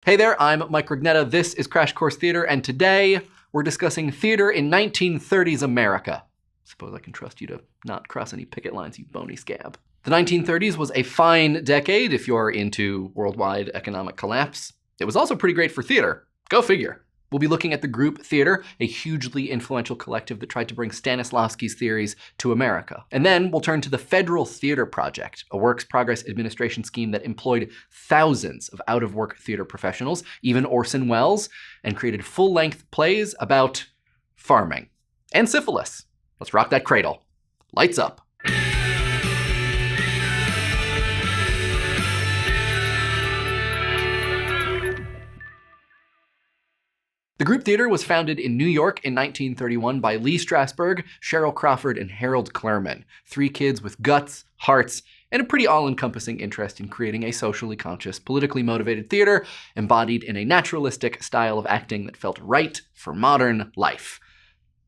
Hey there, I'm Mike Rugnetta. This is Crash Course Theater, and today we're discussing theater in 1930s America. Suppose I can trust you to not cross any picket lines, you bony scab. The 1930s was a fine decade if you're into worldwide economic collapse. It was also pretty great for theater. Go figure. We'll be looking at the group theater, a hugely influential collective that tried to bring Stanislavski's theories to America. And then we'll turn to the Federal Theater Project, a works progress administration scheme that employed thousands of out-of-work theater professionals, even Orson Welles, and created full-length plays about farming and syphilis. Let's rock that cradle. Lights up. The group theater was founded in New York in 1931 by Lee Strasberg, Cheryl Crawford, and Harold Clurman, three kids with guts, hearts, and a pretty all-encompassing interest in creating a socially conscious, politically motivated theater embodied in a naturalistic style of acting that felt right for modern life.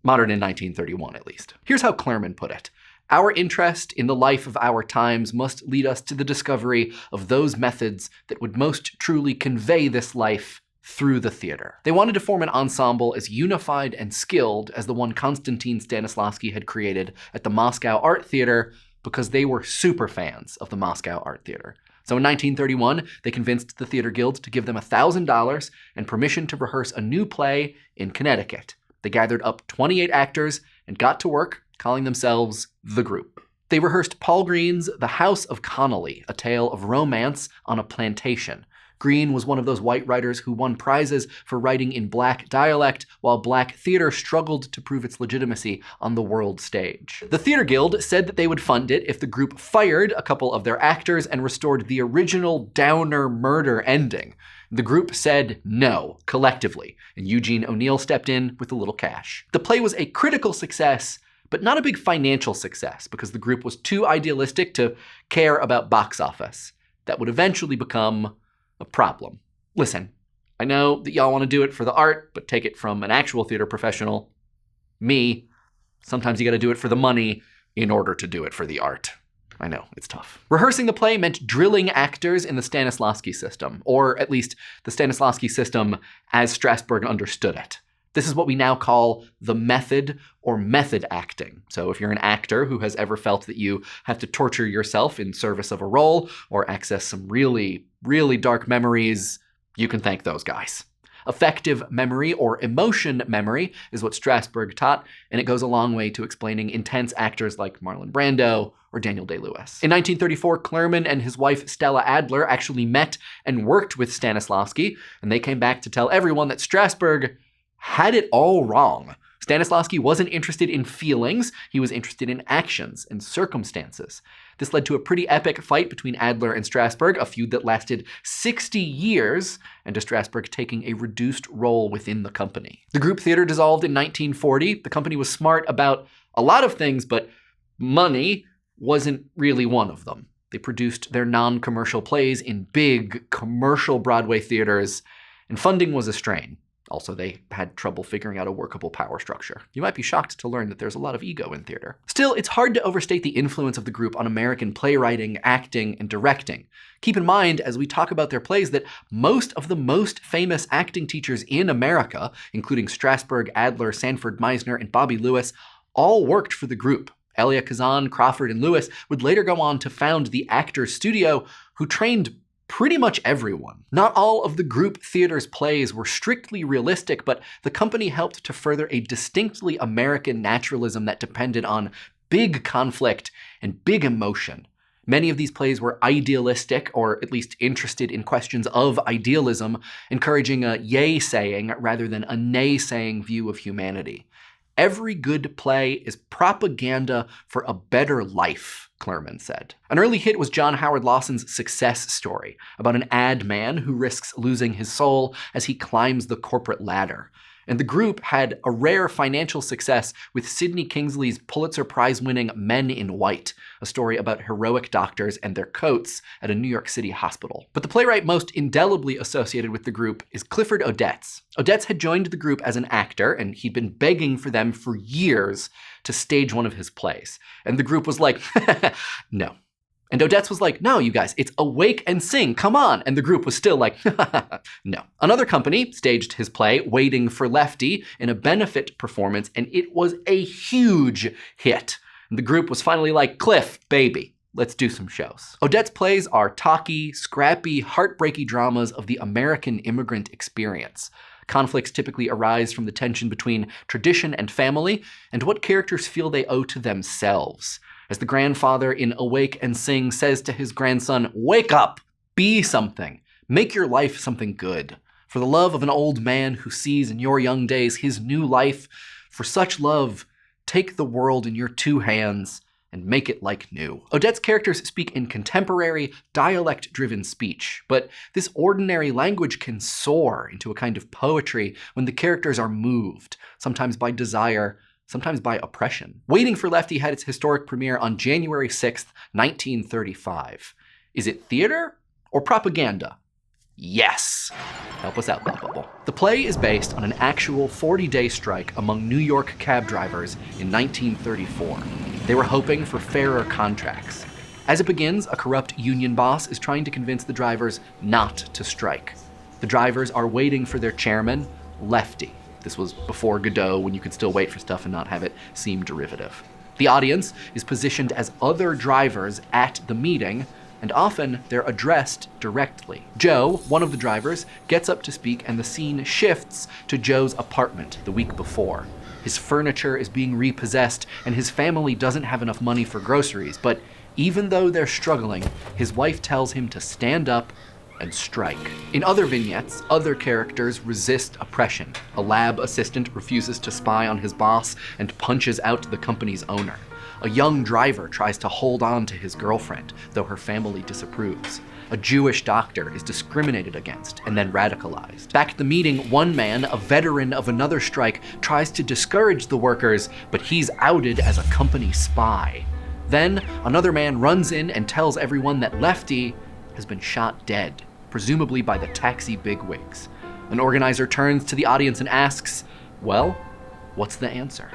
Modern in 1931, at least. Here's how Clurman put it. Our interest in the life of our times must lead us to the discovery of those methods that would most truly convey this life through the theater. They wanted to form an ensemble as unified and skilled as the one Konstantin Stanislavski had created at the Moscow Art Theater because they were super fans of the Moscow Art Theater. So in 1931, they convinced the Theater Guild to give them $1,000 and permission to rehearse a new play in Connecticut. They gathered up 28 actors and got to work, calling themselves the group. They rehearsed Paul Green's The House of Connolly, a tale of romance on a plantation. Green was one of those white writers who won prizes for writing in black dialect, while black theater struggled to prove its legitimacy on the world stage. The Theater Guild said that they would fund it if the group fired a couple of their actors and restored the original downer murder ending. The group said no, collectively, and Eugene O'Neill stepped in with a little cash. The play was a critical success, but not a big financial success, because the group was too idealistic to care about box office. That would eventually become a problem. Listen, I know that y'all want to do it for the art, but take it from an actual theater professional. Me, sometimes you got to do it for the money in order to do it for the art. I know, it's tough. Rehearsing the play meant drilling actors in the Stanislavski system, or at least the Stanislavski system as Strasberg understood it. This is what we now call the method or method acting. So if you're an actor who has ever felt that you have to torture yourself in service of a role or access some really, really dark memories, you can thank those guys. Affective memory or emotion memory is what Strasberg taught, and it goes a long way to explaining intense actors like Marlon Brando or Daniel Day-Lewis. In 1934, Clurman and his wife Stella Adler actually met and worked with Stanislavski, and they came back to tell everyone that Strasberg had it all wrong. Stanislavski wasn't interested in feelings, he was interested in actions and circumstances. This led to a pretty epic fight between Adler and Strasberg, a feud that lasted 60 years, and to Strasberg taking a reduced role within the company. The group theater dissolved in 1940. The company was smart about a lot of things, but money wasn't really one of them. They produced their non-commercial plays in big, commercial Broadway theaters, and funding was a strain. Also, they had trouble figuring out a workable power structure. You might be shocked to learn that there's a lot of ego in theater. Still, it's hard to overstate the influence of the group on American playwriting, acting, and directing. Keep in mind, as we talk about their plays, that most of the most famous acting teachers in America, including Strasberg, Adler, Sanford Meisner, and Bobby Lewis, all worked for the group. Elia Kazan, Crawford, and Lewis would later go on to found the Actors Studio, who trained pretty much everyone. Not all of the group theater's plays were strictly realistic, but the company helped to further a distinctly American naturalism that depended on big conflict and big emotion. Many of these plays were idealistic, or at least interested in questions of idealism, encouraging a yay-saying rather than a nay-saying view of humanity. Every good play is propaganda for a better life, Clurman said. An early hit was John Howard Lawson's Success Story, about an ad man who risks losing his soul as he climbs the corporate ladder. And the group had a rare financial success with Sidney Kingsley's Pulitzer Prize-winning Men in White, a story about heroic doctors and their coats at a New York City hospital. But the playwright most indelibly associated with the group is Clifford Odets. Odets had joined the group as an actor, and he'd been begging for them for years to stage one of his plays. And the group was like, no. And Odette's was like, no, you guys, it's Awake and Sing, come on. And the group was still like, no. Another company staged his play, Waiting for Lefty, in a benefit performance, and it was a huge hit. And the group was finally like, Cliff, baby, let's do some shows. Odette's plays are talky, scrappy, heartbreaky dramas of the American immigrant experience. Conflicts typically arise from the tension between tradition and family, and what characters feel they owe to themselves. As the grandfather in Awake and Sing says to his grandson, wake up, be something, make your life something good. For the love of an old man who sees in your young days his new life, for such love, take the world in your two hands and make it like new. Odette's characters speak in contemporary, dialect-driven speech, but this ordinary language can soar into a kind of poetry when the characters are moved, sometimes by desire, sometimes by oppression. Waiting for Lefty had its historic premiere on January 6th, 1935. Is it theater or propaganda? Yes. Help us out, Bubble. The play is based on an actual 40-day strike among New York cab drivers in 1934. They were hoping for fairer contracts. As it begins, a corrupt union boss is trying to convince the drivers not to strike. The drivers are waiting for their chairman, Lefty. This was before Godot, when you could still wait for stuff and not have it seem derivative. The audience is positioned as other drivers at the meeting, and often they're addressed directly. Joe, one of the drivers, gets up to speak, and the scene shifts to Joe's apartment the week before. His furniture is being repossessed, and his family doesn't have enough money for groceries, but even though they're struggling, his wife tells him to stand up and strike. In other vignettes, other characters resist oppression. A lab assistant refuses to spy on his boss and punches out the company's owner. A young driver tries to hold on to his girlfriend, though her family disapproves. A Jewish doctor is discriminated against and then radicalized. Back at the meeting, one man, a veteran of another strike, tries to discourage the workers, but he's outed as a company spy. Then, another man runs in and tells everyone that Lefty has been shot dead, presumably by the taxi bigwigs. An organizer turns to the audience and asks, well, what's the answer?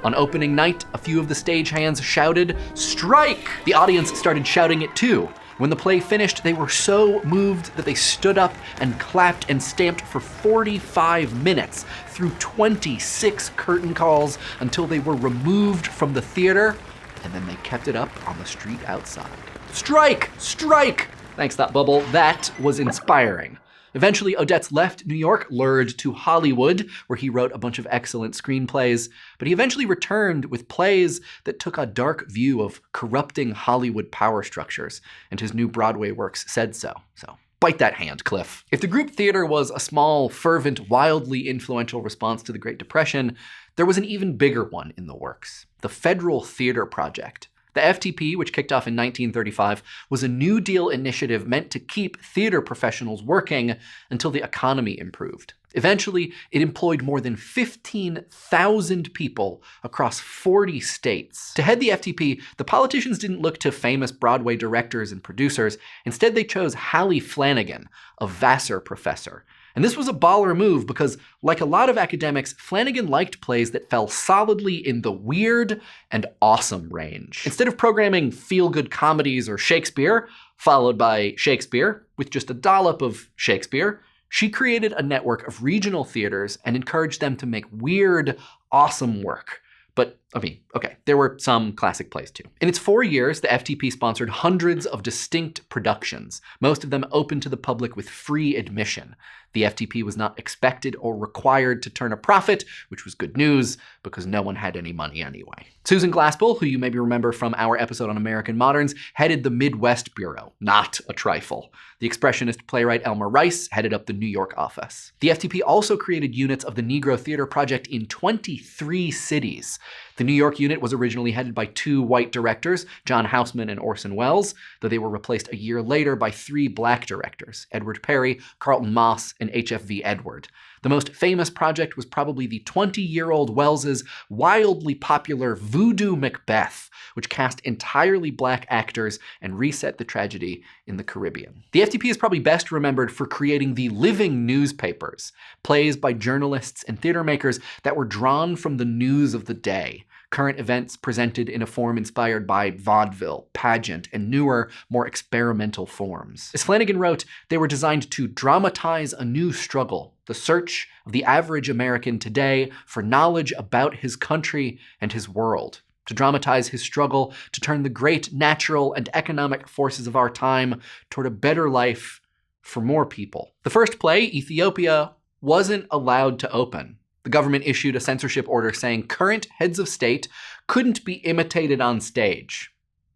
On opening night, a few of the stagehands shouted, "Strike!" The audience started shouting it too. When the play finished, they were so moved that they stood up and clapped and stamped for 45 minutes through 26 curtain calls until they were removed from the theater, and then they kept it up on the street outside. Strike! Strike! Thanks, Thought Bubble. That was inspiring. Eventually, Odette's left New York, lured to Hollywood, where he wrote a bunch of excellent screenplays, but he eventually returned with plays that took a dark view of corrupting Hollywood power structures, and his new Broadway works said so. So bite that hand, Cliff. If the group theater was a small, fervent, wildly influential response to the Great Depression, there was an even bigger one in the works: the Federal Theater Project. The FTP, which kicked off in 1935, was a New Deal initiative meant to keep theater professionals working until the economy improved. Eventually, it employed more than 15,000 people across 40 states. To head the FTP, the politicians didn't look to famous Broadway directors and producers. Instead, they chose Hallie Flanagan, a Vassar professor. And this was a baller move because, like a lot of academics, Flanagan liked plays that fell solidly in the weird and awesome range. Instead of programming feel-good comedies or Shakespeare, followed by Shakespeare, with just a dollop of Shakespeare, she created a network of regional theaters and encouraged them to make weird, awesome work. But, okay, there were some classic plays too. In its 4 years, the FTP sponsored hundreds of distinct productions, most of them open to the public with free admission. The FTP was not expected or required to turn a profit, which was good news because no one had any money anyway. Susan Glaspell, who you maybe remember from our episode on American Moderns, headed the Midwest Bureau, not a trifle. The expressionist playwright Elmer Rice headed up the New York office. The FTP also created units of the Negro Theater Project in 23 cities. The New York unit was originally headed by 2 white directors, John Houseman and Orson Welles, though they were replaced a year later by 3 black directors, Edward Perry, Carlton Moss, and HFV Edward. The most famous project was probably the 20-year-old Welles's wildly popular Voodoo Macbeth, which cast entirely black actors and reset the tragedy in the Caribbean. The FTP is probably best remembered for creating the living newspapers, plays by journalists and theater makers that were drawn from the news of the day, current events presented in a form inspired by vaudeville, pageant, and newer, more experimental forms. As Flanagan wrote, they were designed to dramatize a new struggle, the search of the average American today for knowledge about his country and his world, to dramatize his struggle to turn the great natural and economic forces of our time toward a better life for more people. The first play, Ethiopia, wasn't allowed to open. The government issued a censorship order saying current heads of state couldn't be imitated on stage.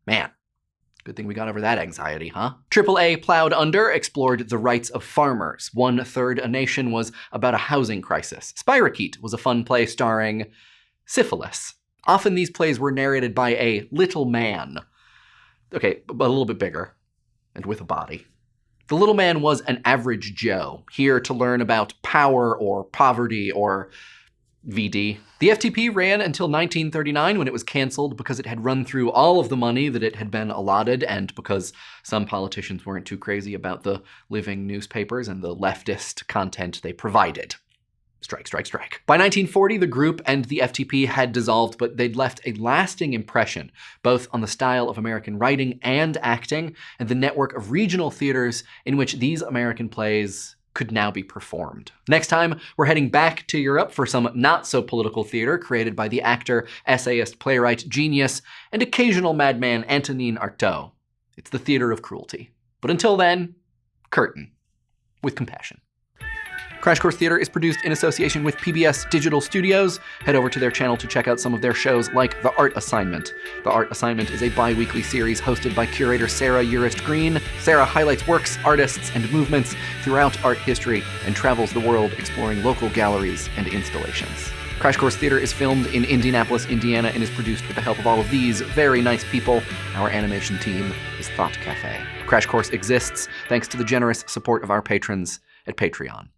Man, good thing we got over that anxiety, huh? AAA Plowed Under explored the rights of farmers. 1/3 a Nation was about a housing crisis. Spirochete was a fun play starring syphilis. Often these plays were narrated by a little man. Okay, but a little bit bigger, and with a body. The little man was an average Joe, here to learn about power or poverty or VD. The FTP ran until 1939 when it was canceled because it had run through all of the money that it had been allotted and because some politicians weren't too crazy about the living newspapers and the leftist content they provided. Strike, strike, strike. By 1940, the group and the FTP had dissolved, but they'd left a lasting impression, both on the style of American writing and acting, and the network of regional theaters in which these American plays could now be performed. Next time, we're heading back to Europe for some not-so-political theater created by the actor, essayist, playwright, genius, and occasional madman Antonin Artaud. It's the theater of cruelty. But until then, curtain. With compassion. Crash Course Theater is produced in association with PBS Digital Studios. Head over to their channel to check out some of their shows like The Art Assignment. The Art Assignment is a bi-weekly series hosted by curator Sarah Urist Green. Sarah highlights works, artists, and movements throughout art history and travels the world exploring local galleries and installations. Crash Course Theater is filmed in Indianapolis, Indiana, and is produced with the help of all of these very nice people. Our animation team is Thought Cafe. Crash Course exists thanks to the generous support of our patrons at Patreon.